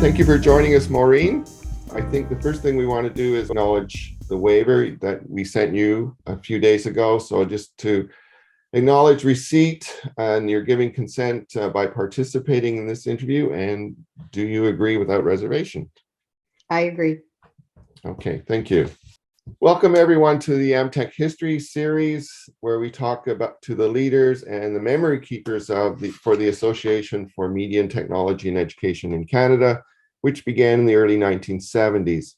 Thank you for joining us, Maureen. I think the first thing we want to do is acknowledge the waiver that we sent you a few days ago. So just to acknowledge receipt and you're giving consent by participating in this interview. And do you agree without reservation? I agree. Okay, thank you. Welcome everyone to the AMTEC History series, where we talk about to the leaders and the memory keepers for the Association for Media and Technology in Education in Canada, which began in the early 1970s.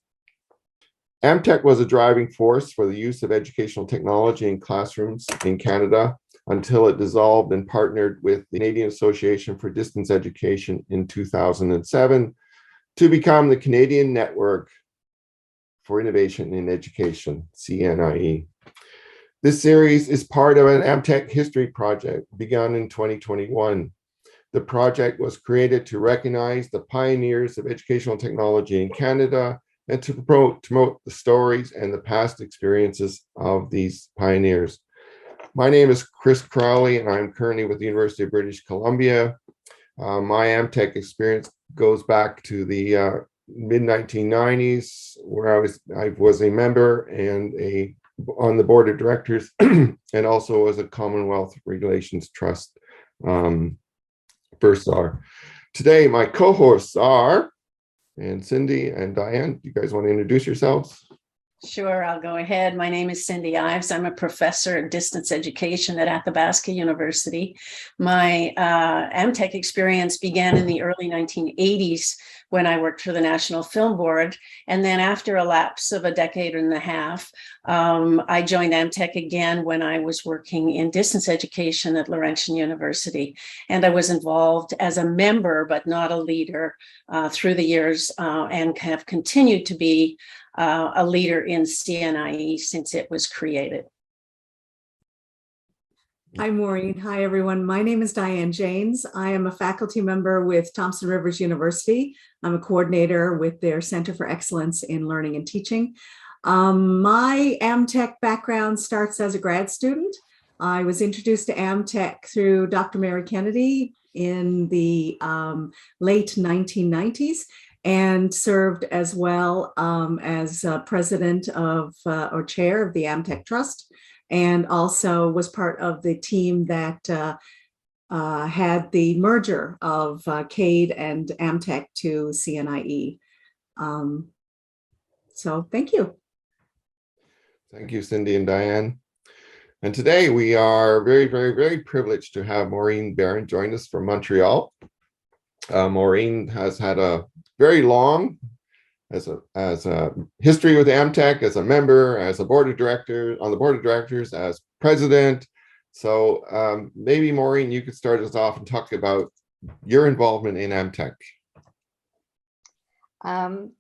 AMTEC was a driving force for the use of educational technology in classrooms in Canada until it dissolved and partnered with the Canadian Association for Distance Education in 2007 to become the Canadian Network for Innovation in Education, CNIE. This series is part of an AMTEC History Project begun in 2021. The project was created to recognize the pioneers of educational technology in Canada and to promote the stories and the past experiences of these pioneers. My name is Chris Crowley, and I'm currently with the University of British Columbia. My AMTEC experience goes back to the mid-1990s, where I was a member and on the board of directors, and also as a Commonwealth Relations Trust bursar. Today, my co-hosts are Cindy and Diane. You guys want to introduce yourselves? Sure, I'll go ahead. My name is Cindy Ives. I'm a professor of distance education at Athabasca University. My AMTEC experience began in the early 1980s when I worked for the National Film Board. And then after a lapse of a decade and a half, I joined AMTEC again when I was working in distance education at Laurentian University. And I was involved as a member, but not a leader, through the years, and have continued to be a leader in CNIE since it was created. Hi, Maureen. Hi, everyone. My name is Diane Janes. I am a faculty member with Thompson Rivers University. I'm a coordinator with their Center for Excellence in Learning and Teaching. My AMTEC background starts as a grad student. I was introduced to AMTEC through Dr. Mary Kennedy in the late 1990s. And served as well as president of or chair of the AMTEC Trust, and also was part of the team that had the merger of CADE and AMTEC to CNIE. So thank you. Thank you, Cindy and Diane. And today we are very, very, very privileged to have Maureen Baron join us from Montreal. Maureen has had a very long as a history with AMTEC, as a member, as a board of directors, on the board of directors, as president. So maybe Maureen, you could start us off and talk about your involvement in AMTEC.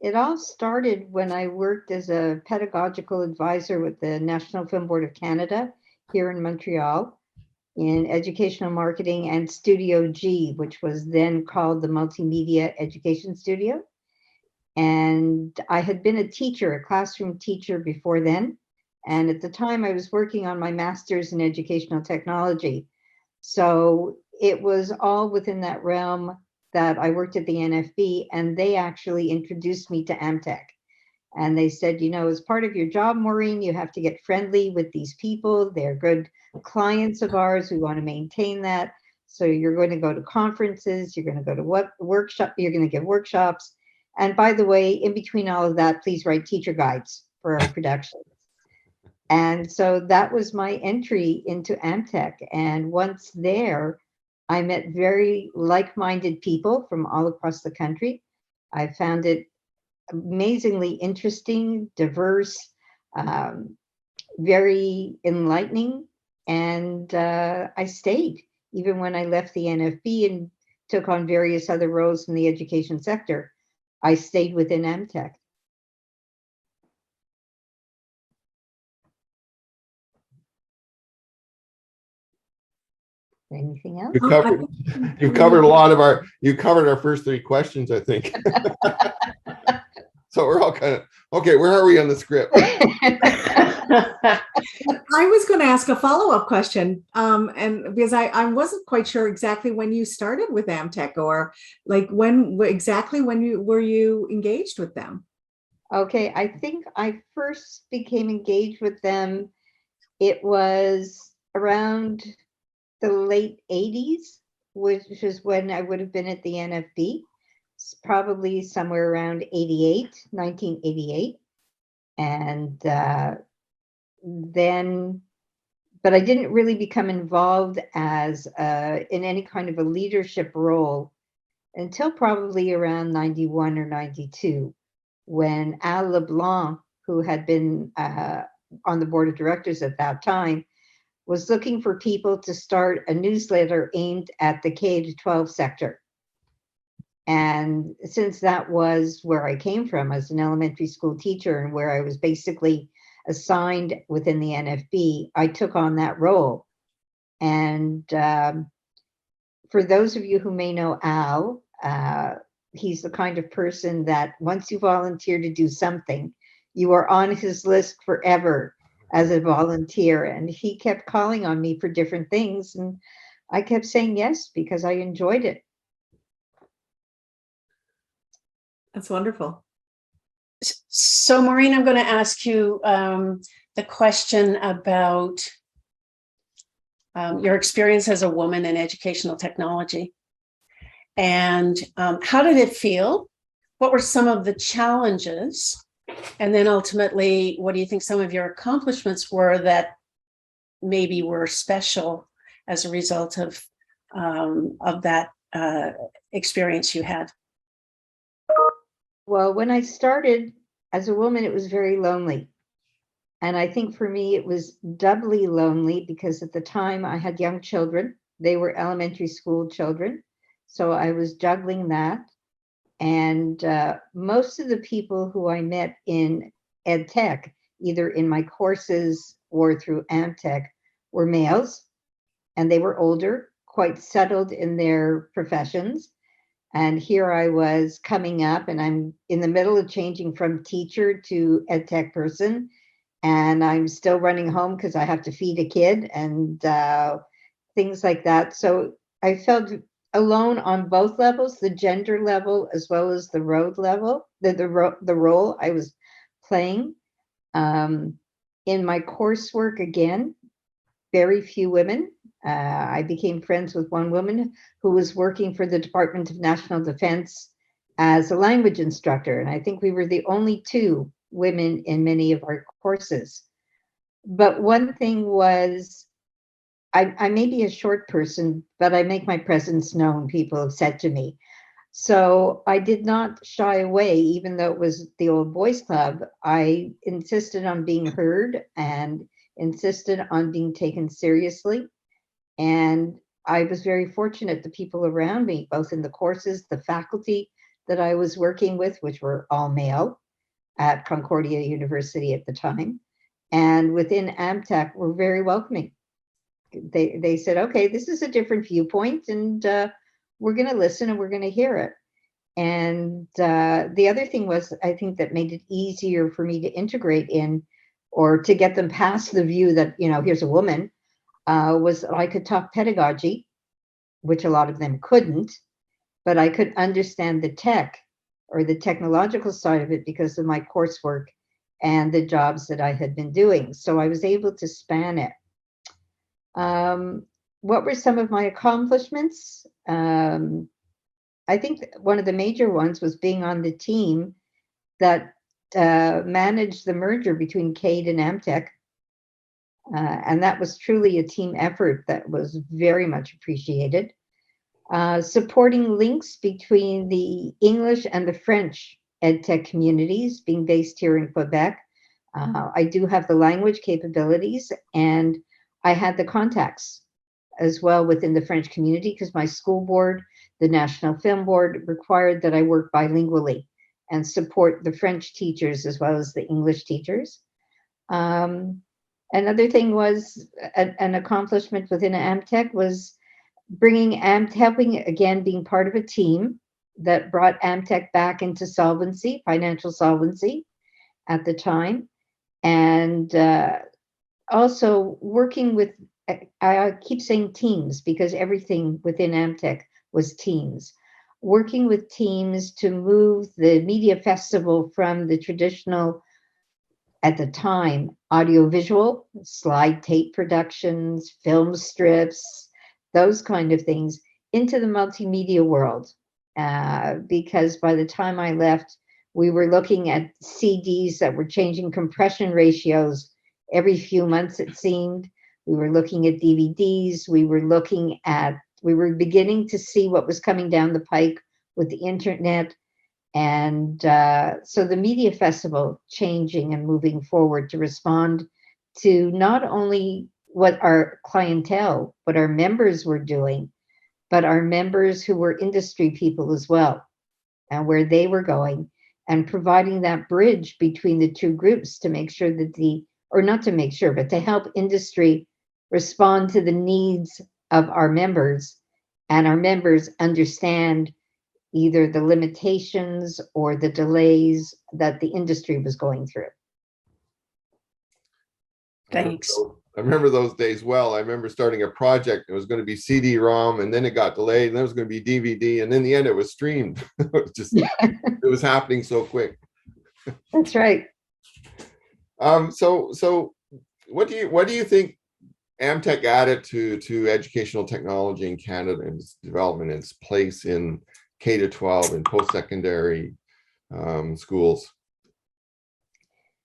It all started when I worked as a pedagogical advisor with the National Film Board of Canada here in Montreal in educational marketing and Studio G, which was then called the Multimedia Education Studio. And I had been a teacher, a classroom teacher before then. And at the time I was working on my master's in educational technology. So it was all within that realm that I worked at the NFB, and they actually introduced me to AMTEC. And they said, you know, as part of your job, Maureen, you have to get friendly with these people. They're good clients of ours. We want to maintain that. So you're going to go to conferences, you're going to go to workshop, you're going to give workshops. And by the way, in between all of that, please write teacher guides for our productions. And so that was my entry into AMTEC. And once there, I met very like-minded people from all across the country. I found it amazingly interesting, diverse, very enlightening. And I stayed, even when I left the NFB and took on various other roles in the education sector. I stayed within AMTEC. Anything else? You've covered a lot of you covered our first three questions, I think. So we're all kind of, okay, where are we on the script? I was going to ask a follow-up question, and because I wasn't quite sure exactly when you started with AMTEC, or like exactly when you were engaged with them. Okay, I think I first became engaged with them. It was around the late 80s, which is when I would have been at the NFB. It's probably somewhere around 1988. And then, but I didn't really become involved as in any kind of a leadership role until probably around 91 or 92, when Al LeBlanc, who had been on the board of directors at that time, was looking for people to start a newsletter aimed at the K-12 sector. And since that was where I came from as an elementary school teacher, and where I was basically assigned within the NFB, I took on that role. And for those of you who may know Al, he's the kind of person that once you volunteer to do something, you are on his list forever as a volunteer. And he kept calling on me for different things, and I kept saying yes because I enjoyed it. That's wonderful. So Maureen, I'm going to ask you the question about your experience as a woman in educational technology. And how did it feel? What were some of the challenges? And then ultimately, what do you think some of your accomplishments were that maybe were special as a result of that experience you had? Well, when I started as a woman, it was very lonely. And I think for me, it was doubly lonely because at the time I had young children. They were elementary school children. So I was juggling that. And most of the people who I met in EdTech, either in my courses or through AMTEC, were males. And they were older, quite settled in their professions. And here I was coming up, and I'm in the middle of changing from teacher to EdTech person. And I'm still running home because I have to feed a kid and things like that. So I felt alone on both levels, the gender level as well as the road level, the role I was playing. In my coursework, again, very few women. I became friends with one woman who was working for the Department of National Defense as a language instructor. And I think we were the only two women in many of our courses. But one thing was, I may be a short person, but I make my presence known, people have said to me. So I did not shy away, even though it was the old boys club. I insisted on being heard and insisted on being taken seriously. And I was very fortunate, the people around me, both in the courses, the faculty that I was working with, which were all male at Concordia University at the time, and within AMTEC, were very welcoming. They said, okay, this is a different viewpoint, and we're going to listen and we're going to hear it. And the other thing was, I think that made it easier for me to integrate in, or to get them past the view that, you know, here's a woman, was I could talk pedagogy, which a lot of them couldn't, but I could understand the tech or the technological side of it because of my coursework and the jobs that I had been doing. So I was able to span it. What were some of my accomplishments? I think one of the major ones was being on the team that managed the merger between CADE and AMTEC. And that was truly a team effort that was very much appreciated. Supporting links between the English and the French EdTech communities, being based here in Quebec. I do have the language capabilities, and I had the contacts as well within the French community, because my school board, the National Film Board, required that I work bilingually and support the French teachers as well as the English teachers. Another thing was an accomplishment within AMTEC was helping again, being part of a team that brought AMTEC back into solvency, financial solvency at the time. And also working with, I keep saying teams because everything within AMTEC was teams. Working with teams to move the media festival from the traditional, at the time, audiovisual, slide tape productions, film strips, those kind of things, into the multimedia world. Because by the time I left, we were looking at CDs that were changing compression ratios every few months, it seemed. We were looking at DVDs. We were beginning to see what was coming down the pike with the internet. And so the media festival changing and moving forward to respond to not only what our clientele, what our members were doing, but our members who were industry people as well, and where they were going, and providing that bridge between the two groups to make sure that or not to make sure, but to help industry respond to the needs of our members, and our members understand either the limitations or the delays that the industry was going through. Thanks. I remember those days well. I remember starting a project. It was going to be CD-ROM, and then it got delayed, and then it was going to be DVD, and in the end, it was streamed. It was just, it was happening so quick. That's right. So what do you think AMTEC added to educational technology in Canada and its development, its place in K-12 and post-secondary schools?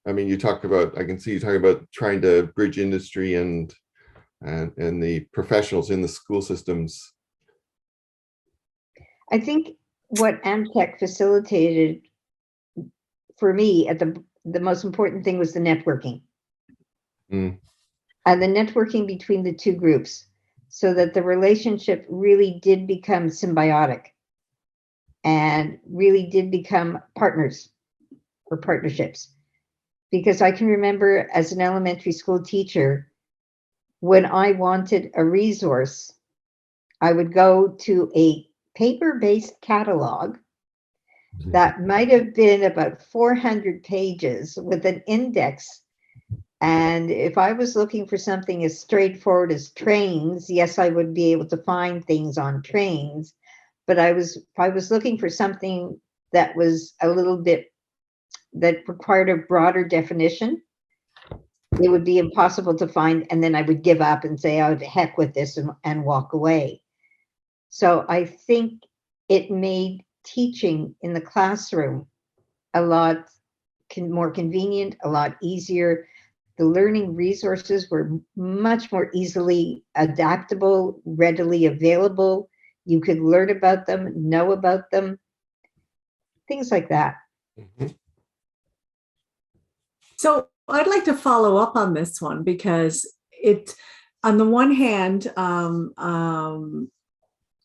I mean, I can see you talking about trying to bridge industry and the professionals in the school systems. I think what AMTEC facilitated for me at the most important thing was the networking. And the networking between the two groups, so that the relationship really did become symbiotic and really did become partners or partnerships. Because I can remember as an elementary school teacher, when I wanted a resource, I would go to a paper-based catalog that might have been about 400 pages with an index. And if I was looking for something as straightforward as trains, yes, I would be able to find things on trains. But if I was looking for something that was a little bit, that required a broader definition, it would be impossible to find. And then I would give up and say, oh, to heck with this, and walk away. So I think it made teaching in the classroom a lot more convenient, a lot easier. The learning resources were much more easily adaptable, readily available. You could learn about them, know about them, things like that. Mm-hmm. So I'd like to follow up on this one, because on the one hand,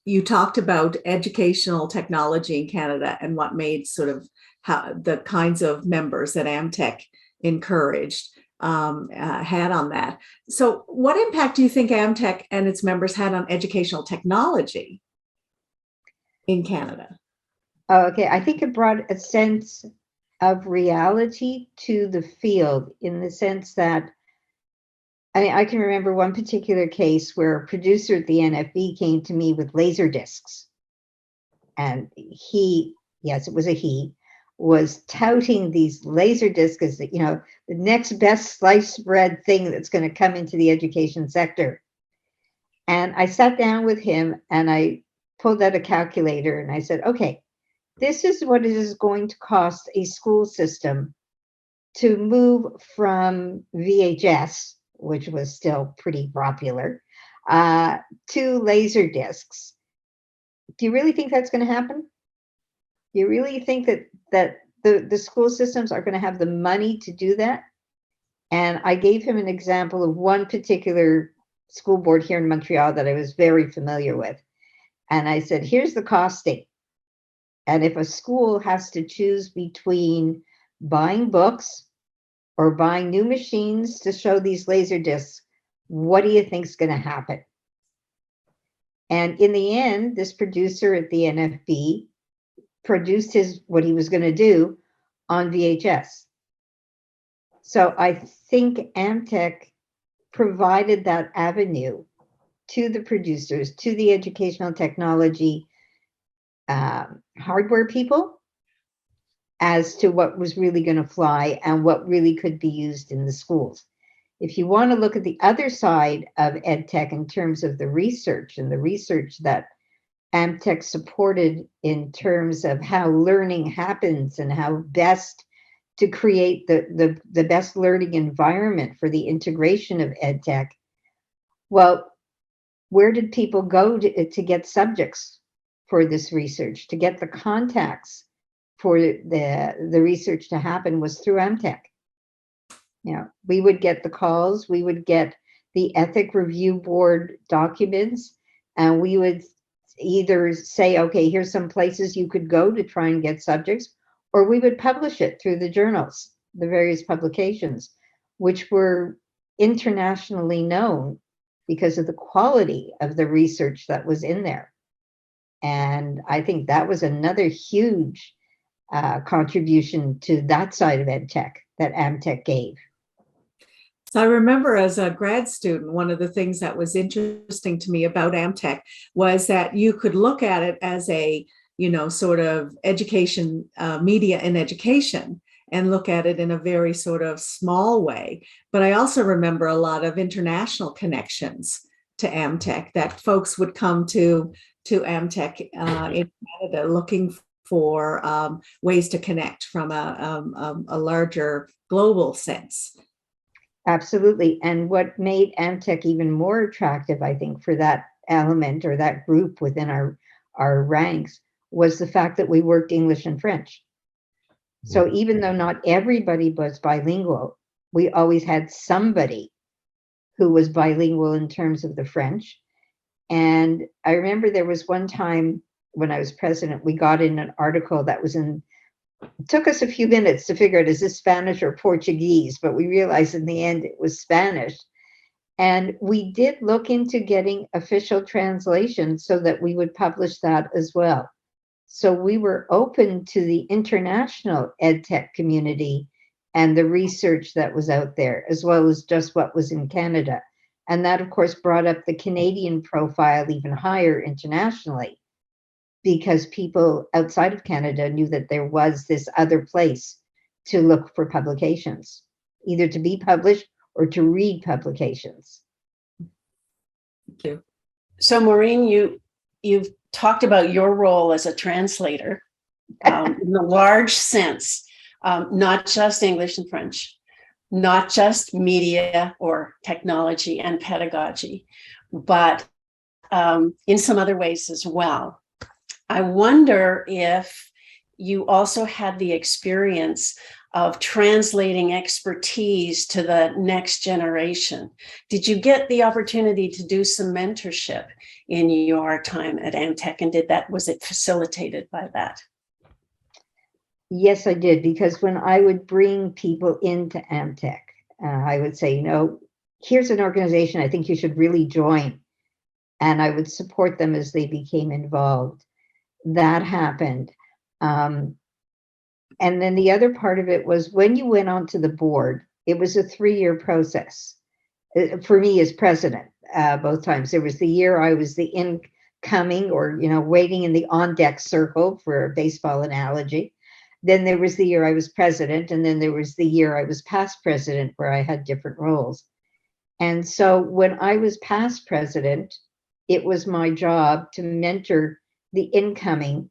you talked about educational technology in Canada and what made sort of how the kinds of members that AMTEC encouraged had on that. So what impact do you think AMTEC and its members had on educational technology in Canada? Okay, I think it brought a sense of reality to the field, in the sense that, I can remember one particular case where a producer at the NFB came to me with laser discs, and yes, it was a he, was touting these laser discs as the next best sliced bread thing that's going to come into the education sector. And I sat down with him and I pulled out a calculator and I said, okay, this is what it is going to cost a school system to move from VHS, which was still pretty popular, to laser discs. Do you really think that's going to happen? Do you really think that the school systems are going to have the money to do that? And I gave him an example of one particular school board here in Montreal that I was very familiar with. And I said, here's the costing. And if a school has to choose between buying books or buying new machines to show these laser discs, what do you think is going to happen? And in the end, this producer at the NFB produced what he was going to do on VHS. So I think AMTEC provided that avenue to the producers, to the educational technology hardware people, as to what was really going to fly and what really could be used in the schools. If you want to look at the other side of EdTech in terms of the research and the research that AMTEC supported in terms of how learning happens and how best to create the best learning environment for the integration of EdTech, well, where did people go to get subjects for this research, to get the contacts for the research to happen was through AMTEC. You know, we would get the calls, we would get the ethic review board documents, and we would either say, okay, here's some places you could go to try and get subjects, or we would publish it through the journals, the various publications, which were internationally known because of the quality of the research that was in there. And I think that was another huge contribution to that side of EdTech that AMTEC gave. So I remember as a grad student, one of the things that was interesting to me about AMTEC was that you could look at it as a, you know, sort of education, media and education, and look at it in a very sort of small way. But I also remember a lot of international connections to AMTEC, that folks would come to AMTEC in Canada looking for ways to connect from a larger global sense. Absolutely. And what made AMTEC even more attractive, I think, for that element or that group within our ranks was the fact that we worked English and French. So even though not everybody was bilingual, we always had somebody who was bilingual in terms of the French. And I remember there was one time when I was president, we got in an article that was in, it took us a few minutes to figure out, is this Spanish or Portuguese? But we realized in the end it was Spanish. And we did look into getting official translation so that we would publish that as well. So we were open to the international EdTech community and the research that was out there, as well as just what was in Canada. And that, of course, brought up the Canadian profile even higher internationally, because people outside of Canada knew that there was this other place to look for publications, either to be published or to read publications. Thank you. So Maureen, you've talked about your role as a translator in a large sense, not just English and French, not just media or technology and pedagogy, but in some other ways as well. I wonder if you also had the experience of translating expertise to the next generation. Did you get the opportunity to do some mentorship in your time at AMTEC, and was it facilitated by that? Yes, I did, because when I would bring people into AMTEC, I would say, you know, here's an organization I think you should really join. And I would support them as they became involved. That happened. And then the other part of it was when you went onto the board, it was a 3-year process. For me as president, both times. There was the year I was the incoming, or, you know, waiting in the on-deck circle, for a baseball analogy. Then there was the year I was president, and then there was the year I was past president, where I had different roles. And so when I was past president, it was my job to mentor the incoming,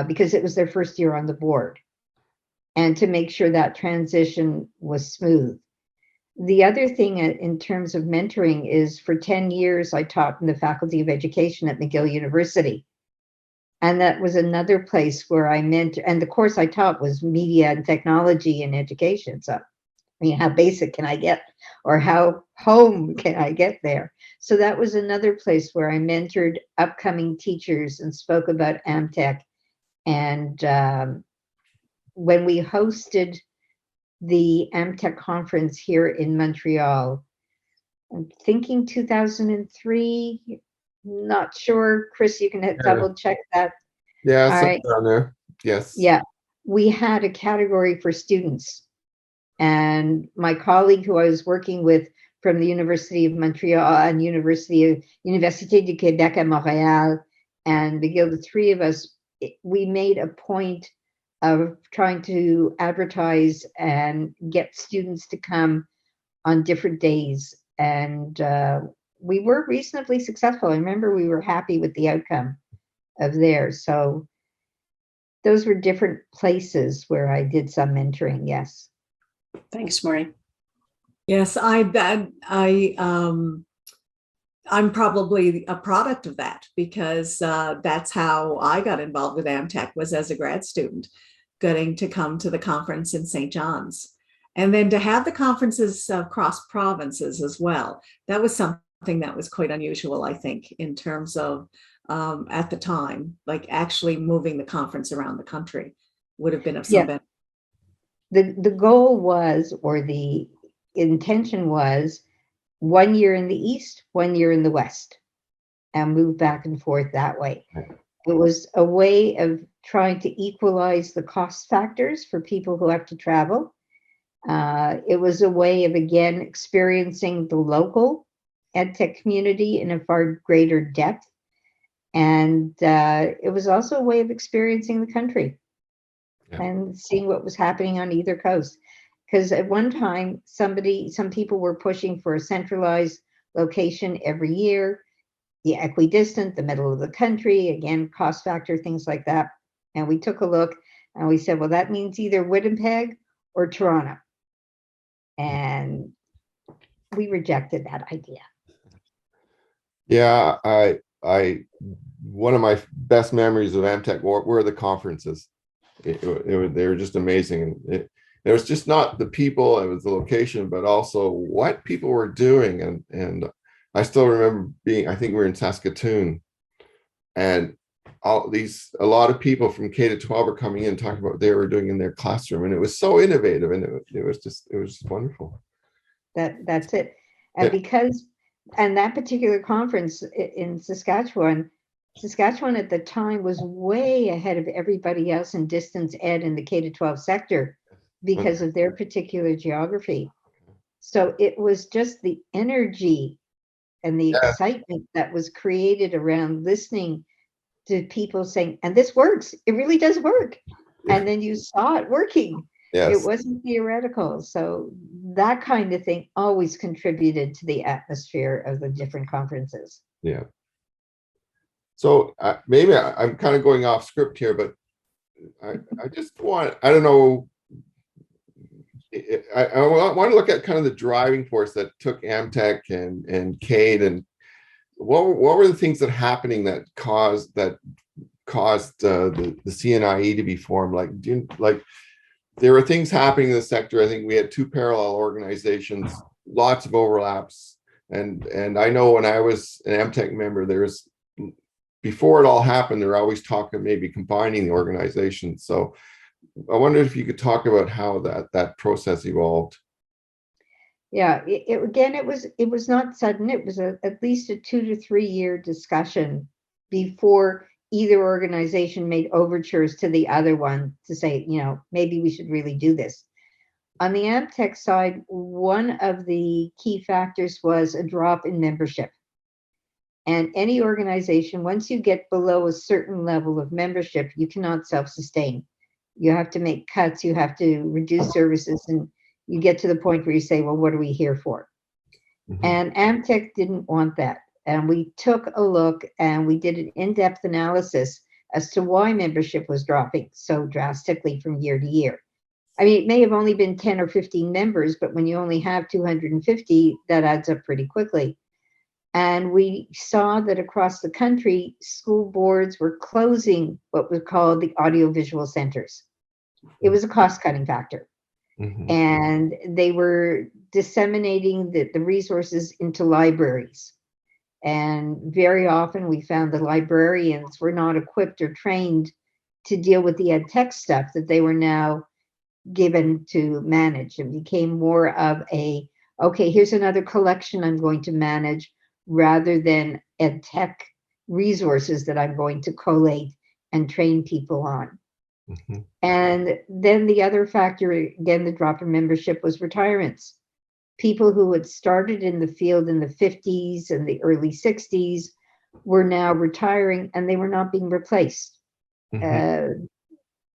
because it was their first year on the board, and to make sure that transition was smooth. The other thing in terms of mentoring is, for 10 years, I taught in the Faculty of Education at McGill University. And that was another place where I mentored, and the course I taught was media and technology in education. So, I mean, how basic can I get, or how home can I get there? So that was another place where I mentored upcoming teachers and spoke about AMTEC. And when we hosted the AMTEC conference here in Montreal, I'm thinking 2003, not sure. Chris, you can double check that. Yeah, All something right. on there. Yes. Yeah, we had a category for students. And my colleague who I was working with from the University of Montreal and Université du Québec à Montréal and McGill, the three of us, we made a point of trying to advertise and get students to come on different days. And we were reasonably successful. I remember we were happy with the outcome of theirs. So those were different places where I did some mentoring, yes. Thanks, Maureen. Yes, I'm probably a product of that, because that's how I got involved with AMTEC, was as a grad student, getting to come to the conference in St. John's. And then to have the conferences across provinces as well. That was something that was quite unusual, I think, in terms of at the time, like actually moving the conference around the country would have been of some benefit. The goal was, or the intention was, 1 year in the East, 1 year in the West, and move back and forth that way. It was a way of trying to equalize the cost factors for people who have to travel. It was a way of, again, experiencing the local EdTech community in a far greater depth. And it was also a way of experiencing the country and seeing what was happening on either coast. Because at one time, some people were pushing for a centralized location every year, the equidistant, the middle of the country, again, cost factor, things like that. And we took a look and we said, well, that means either Winnipeg or Toronto. And we rejected that idea. Yeah, one of my best memories of AMTEC were the conferences. They were just amazing. And it was just not the people, it was the location, but also what people were doing. And I still remember I think we were in Saskatoon, and a lot of people from K to 12 were coming in talking about what they were doing in their classroom, and it was so innovative, and it was just wonderful. That's it. And that particular conference in Saskatchewan at the time was way ahead of everybody else in distance ed in the K to 12 sector because of their particular geography. So it was just the energy and the excitement that was created around listening to people saying, and this works, it really does work. And then you saw it working. It wasn't theoretical. So that kind of thing always contributed to the atmosphere of the different conferences. Yeah. So maybe I'm kind of going off script here, but I just want, I don't know, I want to look at kind of the driving force that took AMTEC and CADE, and what were the things that happening that caused the CNIE to be formed? Like there were things happening in the sector. I think we had two parallel organizations, lots of overlaps, and I know when I was an AMTEC member, before it all happened, there were always talk of maybe combining the organizations. So I wondered if you could talk about how that process evolved. Yeah, it was not sudden. It was at least a 2 to 3 year discussion before either organization made overtures to the other one to say, maybe we should really do this. On the AMTEC side, one of the key factors was a drop in membership. And any organization, once you get below a certain level of membership, you cannot self-sustain. You have to make cuts, you have to reduce services, and you get to the point where you say, well, what are we here for? Mm-hmm. And AMTEC didn't want that. And we took a look and we did an in-depth analysis as to why membership was dropping so drastically from year to year. I mean, it may have only been 10 or 15 members, but when you only have 250, that adds up pretty quickly. And we saw that across the country, school boards were closing what was called the audiovisual centers. It was a cost-cutting factor. Mm-hmm. And they were disseminating the resources into libraries. And very often we found the librarians were not equipped or trained to deal with the ed tech stuff that they were now given to manage. It became more of okay, here's another collection I'm going to manage, rather than ed tech resources that I'm going to collate and train people on. Mhm. And then the other factor, again, the drop in membership, was retirements. People who had started in the field in the 50s and the early 60s were now retiring, and they were not being replaced. Mhm.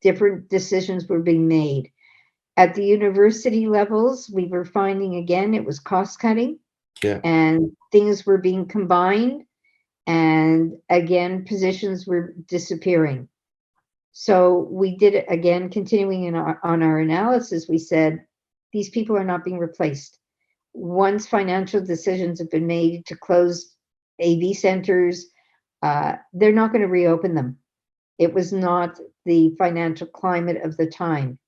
Different decisions were being made. At the university levels, we were finding, again, it was cost cutting, Yeah. and things were being combined. And again, positions were disappearing. So we did it again, continuing on our analysis. We said, these people are not being replaced. Once financial decisions have been made to close AV centers, they're not going to reopen them. It was not the financial climate of the time.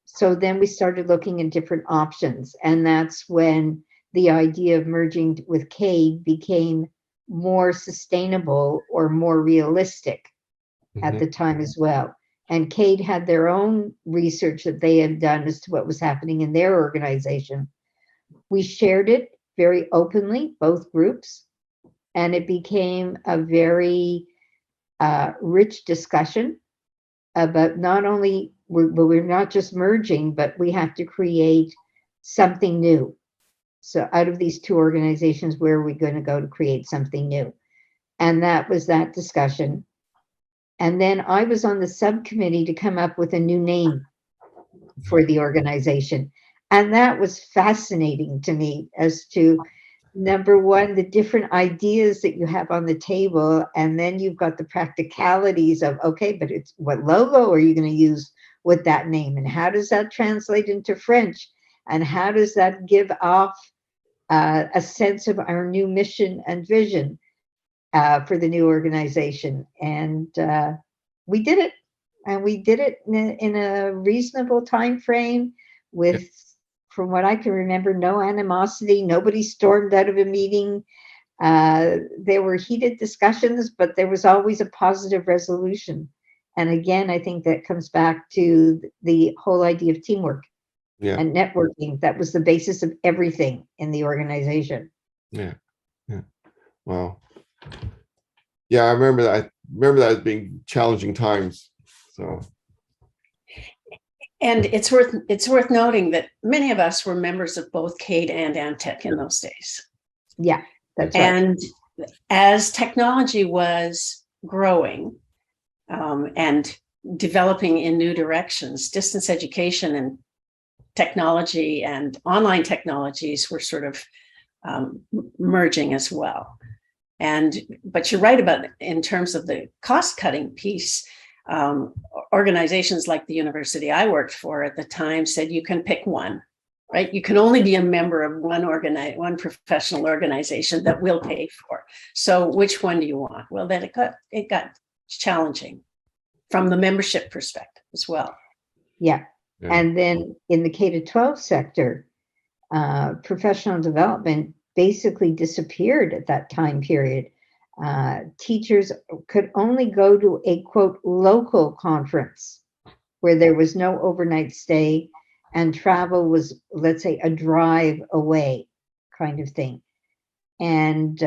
So then we started looking at different options. And that's when the idea of merging with CADE became more sustainable or more realistic at the Mhm. time as well. And CADE had their own research that they had done as to what was happening in their organization. We shared it very openly, both groups, and it became a very rich discussion about not only we're not just merging, but we have to create something new. So out of these two organizations, where are we going to go to create something new? And that was that discussion. And then I was on the subcommittee to come up with a new name for the organization. And that was fascinating to me as to, number one, the different ideas that you have on the table. And then you've got the practicalities of, okay, but it's what logo are you going to use with that name? And how does that translate into French? And how does that give off a sense of our new mission and vision for the new organization? And we did it. And we did it in a reasonable time frame Yeah. with, from what I can remember, no animosity. Nobody stormed out of a meeting. There were heated discussions, but there was always a positive resolution. And again, I think that comes back to the whole idea of teamwork Yeah. and networking. That was the basis of everything in the organization. Yeah. Yeah. Wow. Yeah, I remember that. I remember that as being challenging times. So And it's worth noting that many of us were members of both CADE and AMTEC in those days. Yeah, that's right. And as technology was growing and developing in new directions, distance education and technology and online technologies were sort of merging as well. But you're right about, in terms of the cost-cutting piece, organizations like the university I worked for at the time said you can pick one, right? You can only be a member of one professional organization that we'll pay for. So which one do you want? Well, then it got challenging from the membership perspective as well. Yeah. yeah. And then in the K-12 sector, professional development basically disappeared at that time period. Teachers could only go to a, quote, local conference where there was no overnight stay and travel was, let's say, a drive away kind of thing. And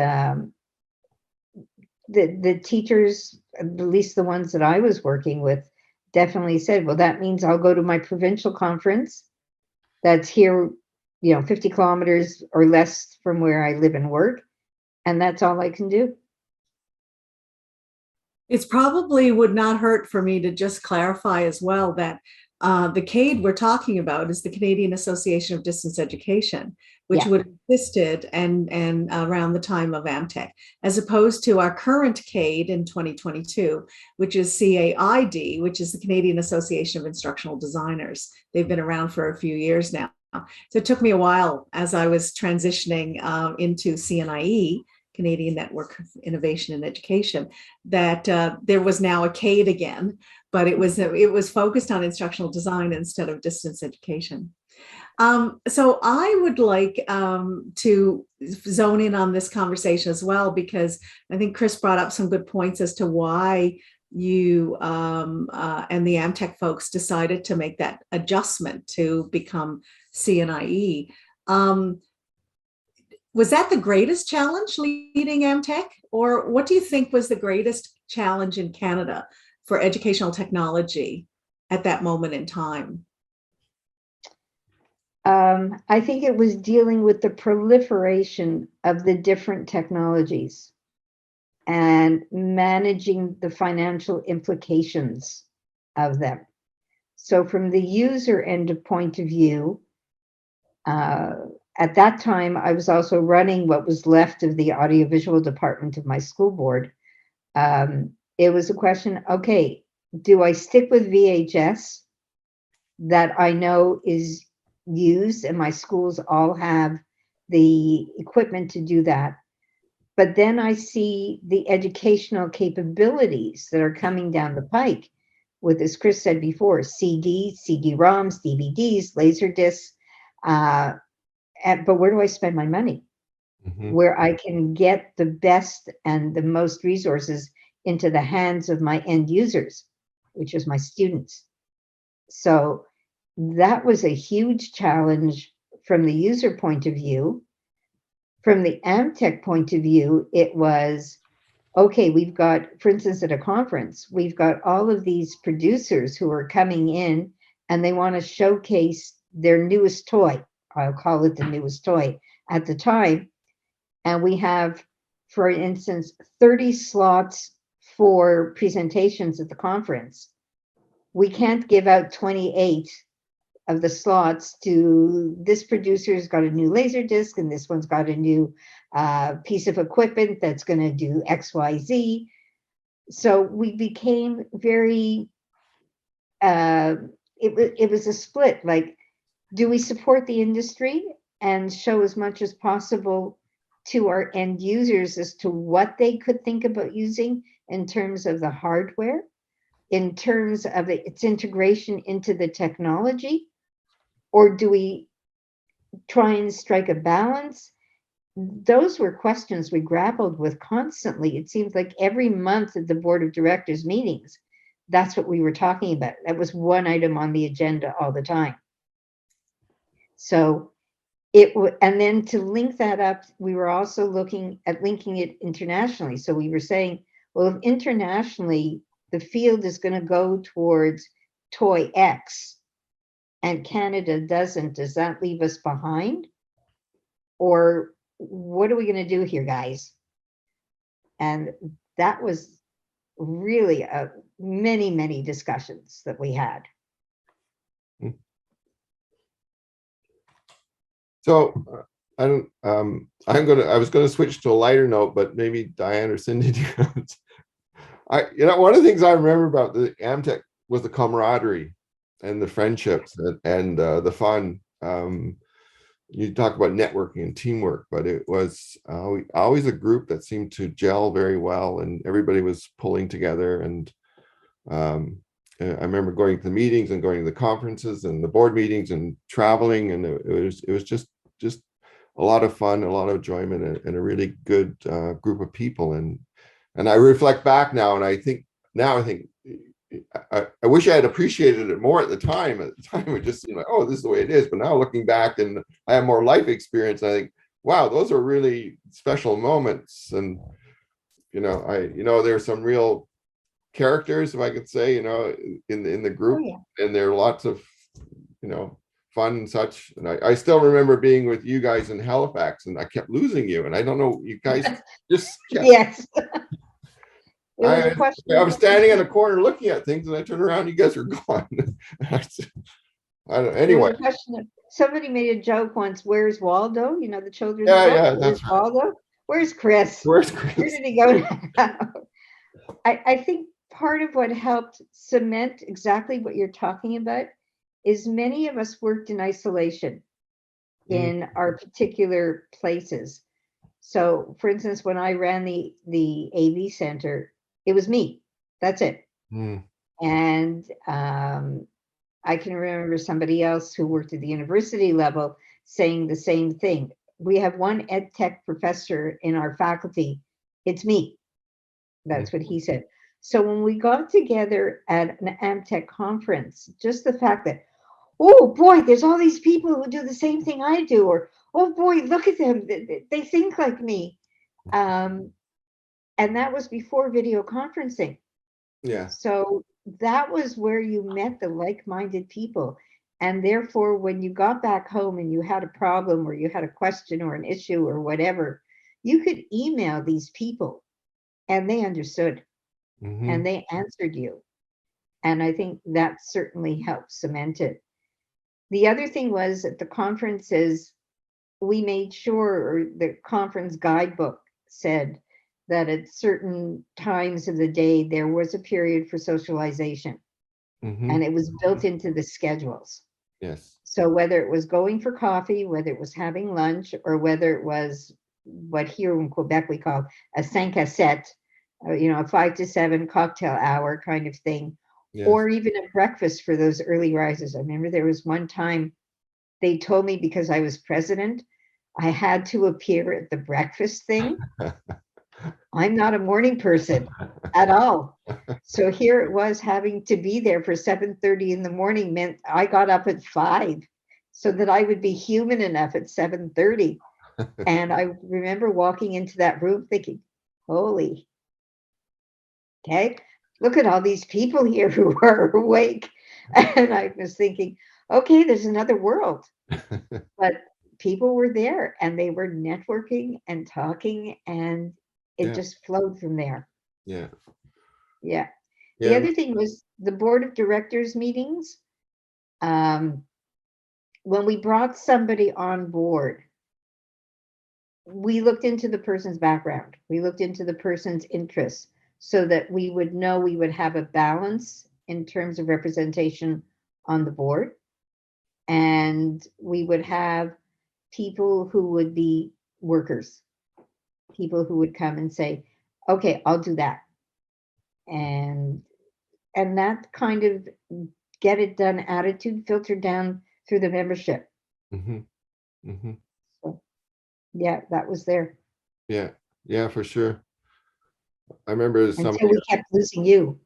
the teachers, at least the ones that I was working with, definitely said, well, that means I'll go to my provincial conference that's here, 50 kilometers or less from where I live and work. And that's all I can do. It's probably would not hurt for me to just clarify as well that the CADE we're talking about is the Canadian Association of Distance Education, which would have existed and around the time of AMTEC, as opposed to our current CADE in 2022, which is CAID, which is the Canadian Association of Instructional Designers. They've been around for a few years now. So it took me a while as I was transitioning into CNIE, Canadian Network of Innovation in Education, that there was now a CADE again, but it was focused on instructional design instead of distance education. So I would like to zone in on this conversation as well, because I think Chris brought up some good points as to why you and the AMTEC folks decided to make that adjustment to become CNIE. Was that the greatest challenge leading AMTEC, or what do you think was the greatest challenge in Canada for educational technology at that moment in time? I think it was dealing with the proliferation of the different technologies and managing the financial implications of them. So from the user end of point of view, at that time, I was also running what was left of the audiovisual department of my school board. It was a question, okay, do I stick with VHS that I know is used and my schools all have the equipment to do that? But then I see the educational capabilities that are coming down the pike with, as Chris said before, CDs, CD-ROMs, DVDs, laser discs. But where do I spend my money? Mhm. Where I can get the best and the most resources into the hands of my end users, which is my students. So that was a huge challenge from the user point of view. From the AMTEC point of view, it was, okay, we've got, for instance, at a conference, we've got all of these producers who are coming in and they want to showcase their newest toy. I'll call it the newest toy at the time. And we have, for instance, 30 slots for presentations at the conference. We can't give out 28 of the slots to this producer's got a new laser disc and this one's got a new piece of equipment that's going to do XYZ. So we became very, it was a split, like, do we support the industry and show as much as possible to our end users as to what they could think about using in terms of the hardware, in terms of its integration into the technology? Or do we try and strike a balance? Those were questions we grappled with constantly. It seems like every month at the board of directors meetings, that's what we were talking about. That was one item on the agenda all the time. So and then to link that up, we were also looking at linking it internationally. So we were saying, well, if internationally the field is going to go towards toy X and Canada doesn't, does that leave us behind? Or what are we going to do here, guys? And that was really many, many discussions that we had. So I was gonna switch to a lighter note, but maybe Diane or Cindy. One of the things I remember about the AMTEC was the camaraderie and the friendships and the fun. You talk about networking and teamwork, but it was always a group that seemed to gel very well, and everybody was pulling together. And I remember going to the meetings and going to the conferences and the board meetings and traveling, and it was just a lot of fun, a lot of enjoyment, and a really good group of people. And I reflect back now, and I think I wish I had appreciated it more at the time. At the time, it just seemed like, oh, this is the way it is. But now looking back, and I have more life experience, I think, wow, those are really special moments. And there's some real characters, if I could say, in the group. Oh, yeah. And there are lots of, fun and such. And I still remember being with you guys in Halifax, and I kept losing you. And I don't know, you guys just kept. Yes. I was standing in a corner looking at things, and I turned around, you guys are gone. Anyway. Somebody made a joke once, where's Waldo? The children's book. Where's that's right. Waldo? Where's Chris? Where's Chris? Where did he go now? I think part of what helped cement exactly what you're talking about is many of us worked in isolation in our particular places. So, for instance, when I ran the AV Center, it was me. That's it. And I can remember somebody else who worked at the university level saying the same thing. We have one ed tech professor in our faculty. It's me. That's what he said. So when we got together at an AMTEC conference, just the fact that, oh boy, there's all these people who do the same thing I do, or oh boy, look at them, they think like me. And that was before video conferencing. Yeah. So that was where you met the like-minded people. And therefore, when you got back home and you had a problem or you had a question or an issue or whatever, you could email these people and they understood and they answered you. And I think that certainly helped cement it. The other thing was at the conferences, we made sure, or the conference guidebook said that at certain times of the day, there was a period for socialization. And it was built into the schedules. Yes. So whether it was going for coffee, whether it was having lunch, or whether it was what here in Quebec we call a 5 à 7, a 5 to 7 cocktail hour kind of thing, Yes. or even a breakfast for those early risers. I remember there was one time they told me because I was president, I had to appear at the breakfast thing. I'm not a morning person at all. So here it was, having to be there for 7:30 in the morning meant I got up at 5 so that I would be human enough at 7:30. And I remember walking into that room thinking, holy, okay, look at all these people here who are awake. And I was thinking, okay, there's another world. But people were there and they were networking and talking, and it just flowed from there. Yeah. Yeah. The other thing was the board of directors meetings. When we brought somebody on board, we looked into the person's background. We looked into the person's interests so that we would know we would have a balance in terms of representation on the board. And we would have people who would be workers, people who would come and say, okay, I'll do that. And that kind of get it done attitude filtered down through the membership. So, yeah, that was there. Yeah, for sure. I remember until we kept losing you.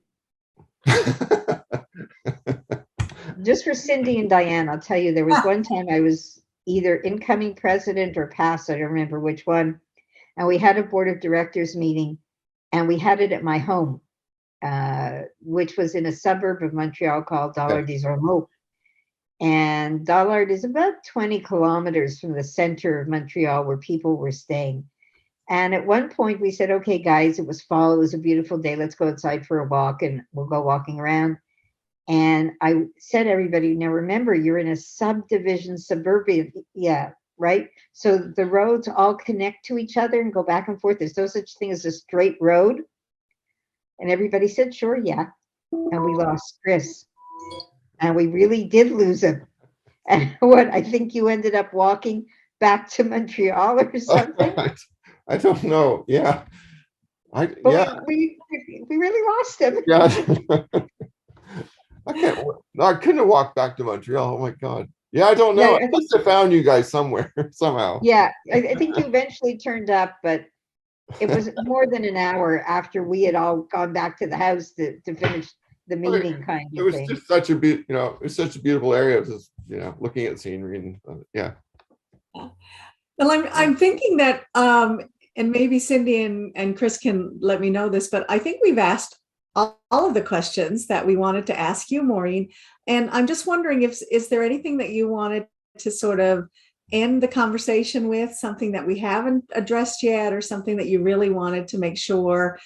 Just for Cindy and Diane, I'll tell you, there was one time I was either incoming president or past, I don't remember which one. And we had a board of directors meeting, and we had it at my home, which was in a suburb of Montreal called Dollard-des-Ormeaux. And Dollard is about 20 kilometers from the center of Montreal where people were staying. And at one point we said, okay, guys, it was fall. It was a beautiful day. Let's go outside for a walk, and we'll go walking around. And I said, everybody, now remember, you're in a subdivision, suburbia. Yeah, right. So the roads all connect to each other and go back and forth. There's no such thing as a straight road. And everybody said, sure, yeah. And we lost Chris. And we really did lose him. And what, I think you ended up walking back to Montreal or something. I don't know. Yeah. We really lost him. Yeah. I couldn't have walked back to Montreal. Oh my God. Yeah, I don't know. I must have found you guys somewhere somehow. Yeah, I think you eventually turned up, but it was more than an hour after we had all gone back to the house to finish the meeting, kind of thing. It was just such a it's such a beautiful area. Just looking at scenery and yeah. Well, I'm thinking that and maybe Cindy and Chris can let me know this, but I think we've asked all of the questions that we wanted to ask you, Maureen. And I'm just wondering, is there anything that you wanted to sort of end the conversation with, something that we haven't addressed yet, or something that you really wanted to make sure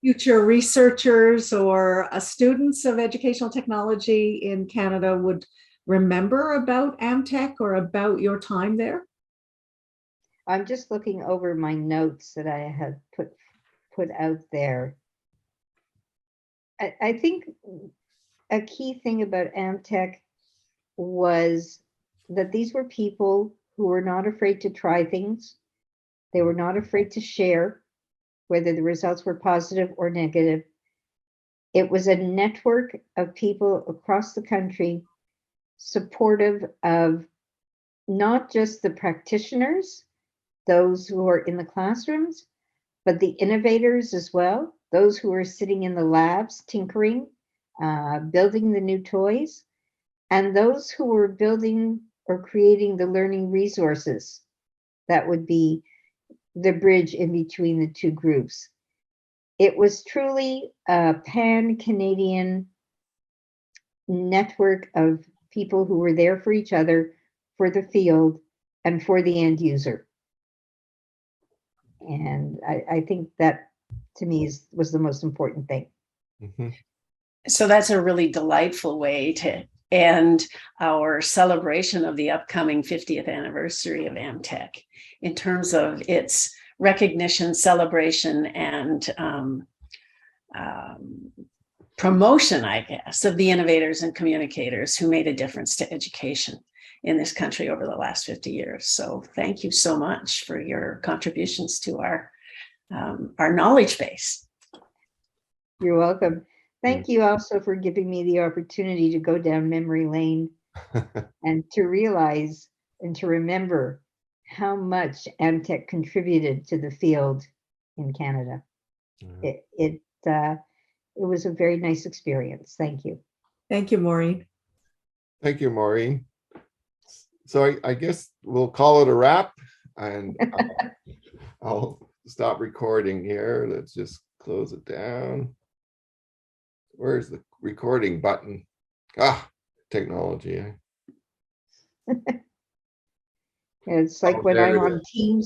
future researchers or students of educational technology in Canada would remember about AMTEC or about your time there? I'm just looking over my notes that I had put out there. I think a key thing about AMTEC was that these were people who were not afraid to try things. They were not afraid to share, whether the results were positive or negative. It was a network of people across the country, supportive of not just the practitioners, those who are in the classrooms, but the innovators as well, those who are sitting in the labs, tinkering, building the new toys, and those who were building or creating the learning resources that would be the bridge in between the two groups. it was truly a pan-Canadian network of people who were there for each other, for the field, and for the end user. And I think that, to me, was the most important thing. Mhm. So that's a really delightful way to end our celebration of the upcoming 50th anniversary of AMTEC in terms of its recognition, celebration, and promotion, I guess, of the innovators and communicators who made a difference to education in this country over the last 50 years. So thank you so much for your contributions to our knowledge base. You're welcome. Thank you also for giving me the opportunity to go down memory lane and to realize and to remember how much AMTEC contributed to the field in Canada. It was a very nice experience. Thank you. Thank you, Maureen. Thank you, Maureen. So I guess we'll call it a wrap, and I'll stop recording here. Let's just close it down. Where's the recording button? Technology. It's like Oh, when there I'm it on is. Teams